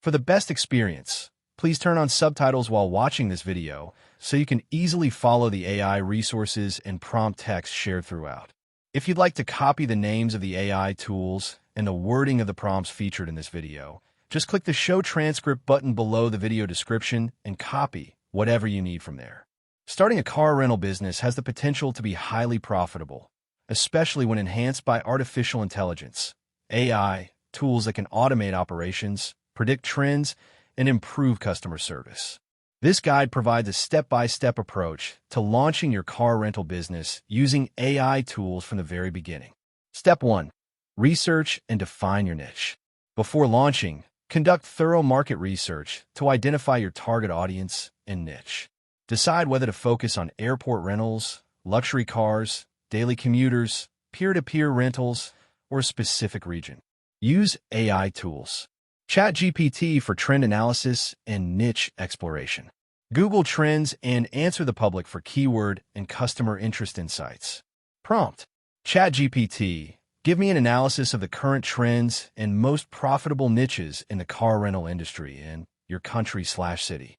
For the best experience, please turn on subtitles while watching this video so you can easily follow the AI resources and prompt text shared throughout. If you'd like to copy the names of the AI tools and the wording of the prompts featured in this video, just click the Show Transcript button below the video description and copy whatever you need from there. Starting a car rental business has the potential to be highly profitable, especially when enhanced by artificial intelligence, AI, tools that can automate operations, predict trends, and improve customer service. This guide provides a step-by-step approach to launching your car rental business using AI tools from the very beginning. Step 1. Research and define your niche. Before launching, conduct thorough market research to identify your target audience and niche. Decide whether to focus on airport rentals, luxury cars, daily commuters, peer-to-peer rentals, or a specific region. Use AI tools. ChatGPT for trend analysis and niche exploration. Google Trends and Answer the Public for keyword and customer interest insights. Prompt. ChatGPT, give me an analysis of the current trends and most profitable niches in the car rental industry in your country/city.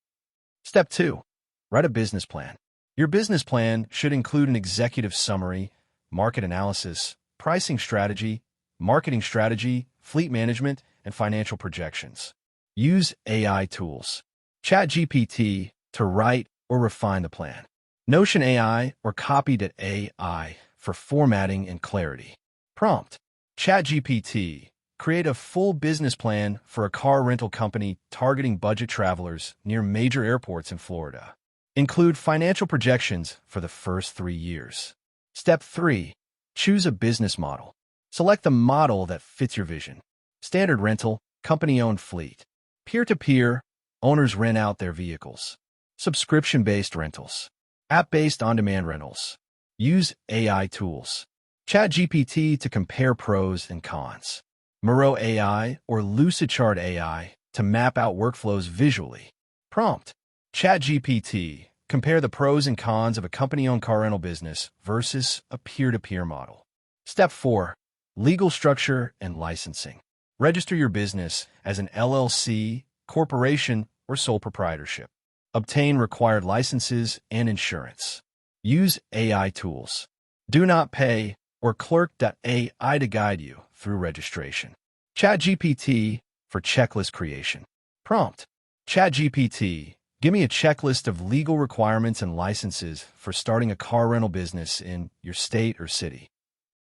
Step 2. Write a business plan. Your business plan should include an executive summary, market analysis, pricing strategy, marketing strategy, fleet management, and financial projections. Use AI tools. ChatGPT to write or refine the plan. Notion AI or Copy.ai for formatting and clarity. Prompt. ChatGPT, create a full business plan for a car rental company targeting budget travelers near major airports in Florida. Include financial projections for the first 3 years. Step 3. Choose a business model. Select the model that fits your vision. Standard rental, company-owned fleet. Peer-to-peer, owners rent out their vehicles. Subscription-based rentals. App-based on-demand rentals. Use AI tools. ChatGPT to compare pros and cons. Miro AI or Lucidchart AI to map out workflows visually. Prompt. ChatGPT, compare the pros and cons of a company-owned car rental business versus a peer-to-peer model. Step 4. Legal structure and licensing. Register your business as an LLC, corporation, or sole proprietorship. Obtain required licenses and insurance. Use AI tools. Do not pay or Clerk.ai to guide you through registration. ChatGPT for checklist creation. Prompt. ChatGPT, give me a checklist of legal requirements and licenses for starting a car rental business in your state or city.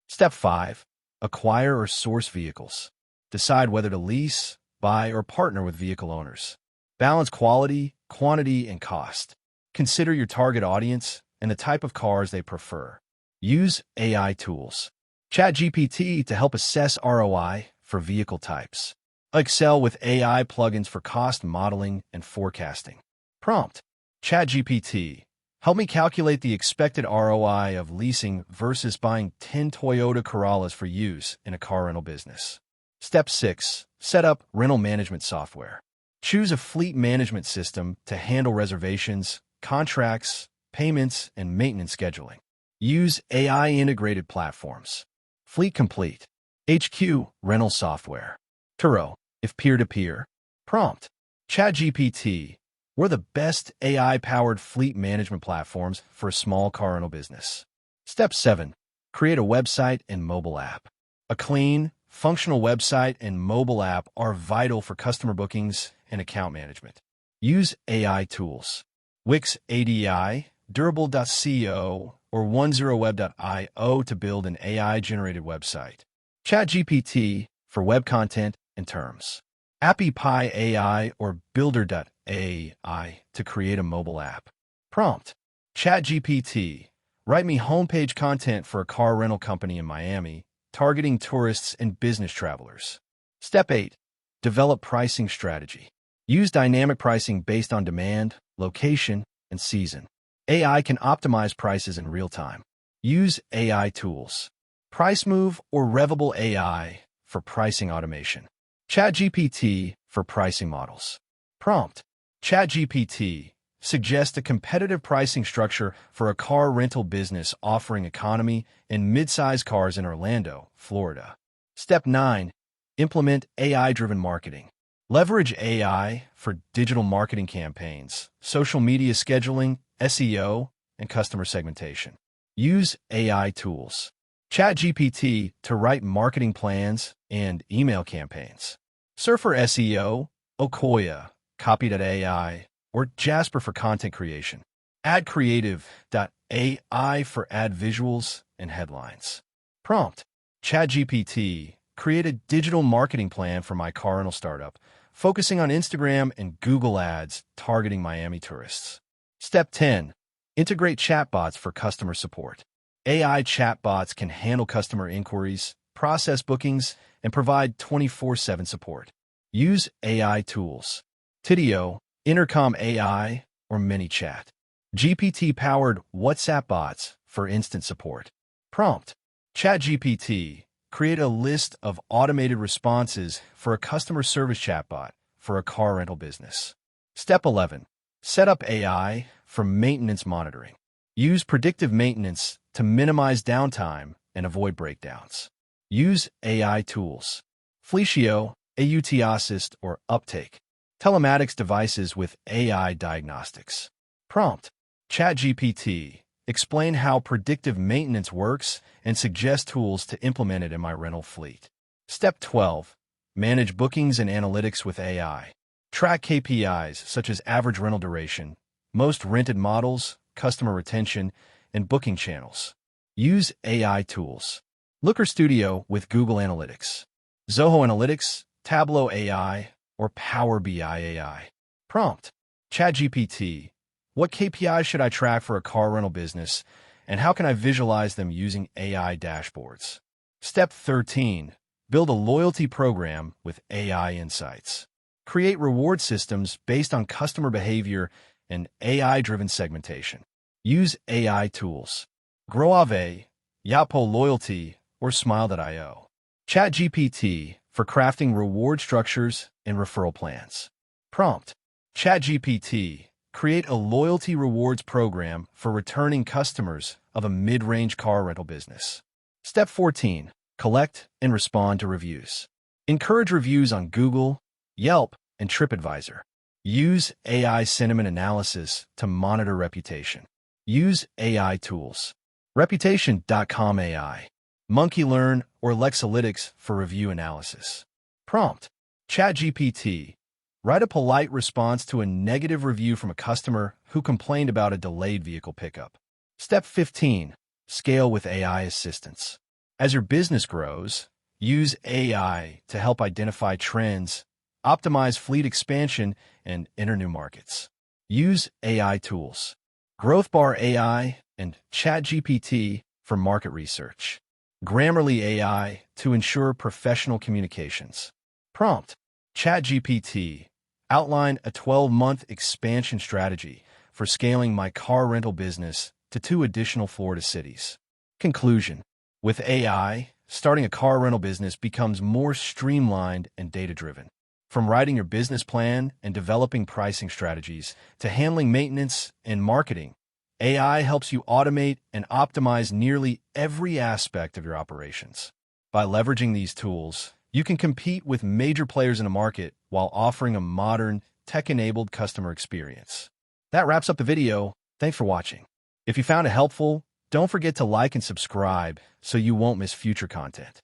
Step 5. Acquire or source vehicles. Decide whether to lease, buy, or partner with vehicle owners. Balance quality, quantity, and cost. Consider your target audience and the type of cars they prefer. Use AI tools. ChatGPT to help assess ROI for vehicle types. Excel with AI plugins for cost modeling and forecasting. Prompt. ChatGPT, help me calculate the expected ROI of leasing versus buying 10 Toyota Corollas for use in a car rental business. Step 6. Set up rental management software. Choose a fleet management system to handle reservations, contracts, payments, and maintenance scheduling. Use AI-integrated platforms. Fleet Complete. HQ rental software. Turo, if peer-to-peer. Prompt. ChatGPT, we're the best AI-powered fleet management platforms for a small car rental business. Step 7. Create a website and mobile app. A clean, functional website and mobile app are vital for customer bookings and account management. Use AI tools. Wix ADI, Durable.co, or 10web.io to build an AI-generated website. ChatGPT for web content and terms. AppyPie AI or Builder.ai to create a mobile app. Prompt. ChatGPT, write me homepage content for a car rental company in Miami, targeting tourists and business travelers. Step 8. Develop pricing strategy. Use dynamic pricing based on demand, location, and season. AI can optimize prices in real time. Use AI tools. PriceMove or Revable AI for pricing automation. ChatGPT for pricing models. Prompt. ChatGPT, suggest a competitive pricing structure for a car rental business offering economy and mid-size cars in Orlando, Florida. Step 9. Implement AI-driven marketing. Leverage AI for digital marketing campaigns, social media scheduling, SEO, and customer segmentation. Use AI tools. ChatGPT to write marketing plans and email campaigns. Surfer SEO, Okoya, Copy.ai, or Jasper for content creation. Add Creative.ai for ad visuals and headlines. Prompt. ChatGPT, create a digital marketing plan for my car rental startup, focusing on Instagram and Google ads targeting Miami tourists. Step 10. Integrate chatbots for customer support. AI chatbots can handle customer inquiries, process bookings, and provide 24/7 support. Use AI tools. Tidio, Intercom AI, or ManyChat. GPT-powered WhatsApp bots for instant support. Prompt. ChatGPT, create a list of automated responses for a customer service chatbot for a car rental business. Step 11. Set up AI for maintenance monitoring. Use predictive maintenance to minimize downtime and avoid breakdowns. Use AI tools. Fleetio, AUT Assist, or Uptake. Telematics devices with AI diagnostics. Prompt. ChatGPT, explain how predictive maintenance works and suggest tools to implement it in my rental fleet. Step 12. Manage bookings and analytics with AI. Track KPIs such as average rental duration, most rented models, customer retention, and booking channels. Use AI tools. Looker Studio with Google Analytics, Zoho Analytics, Tableau AI, or Power BI AI. Prompt. ChatGPT, what KPIs should I track for a car rental business, and how can I visualize them using AI dashboards? Step 13. Build a loyalty program with AI insights. Create reward systems based on customer behavior and AI-driven segmentation. Use AI tools. Growave, Yapo Loyalty, or Smile.io. ChatGPT for crafting reward structures and referral plans. Prompt. ChatGPT, create a loyalty rewards program for returning customers of a mid-range car rental business. Step 14. Collect and respond to reviews. Encourage reviews on Google, Yelp, and TripAdvisor. Use AI sentiment analysis to monitor reputation. Use AI tools. Reputation.com AI, MonkeyLearn, or Lexalytics for review analysis. Prompt. ChatGPT, write a polite response to a negative review from a customer who complained about a delayed vehicle pickup. Step 15. Scale with AI assistance. As your business grows, use AI to help identify trends, optimize fleet expansion, and enter new markets. Use AI tools. GrowthBar AI and ChatGPT for market research. Grammarly AI to ensure professional communications. Prompt. ChatGPT, outline a 12-month expansion strategy for scaling my car rental business to 2 additional Florida cities. Conclusion. With AI, starting a car rental business becomes more streamlined and data-driven. From writing your business plan and developing pricing strategies to handling maintenance and marketing, AI helps you automate and optimize nearly every aspect of your operations. By leveraging these tools, you can compete with major players in the market while offering a modern, tech-enabled customer experience. That wraps up the video. Thanks for watching. If you found it helpful, don't forget to like and subscribe so you won't miss future content.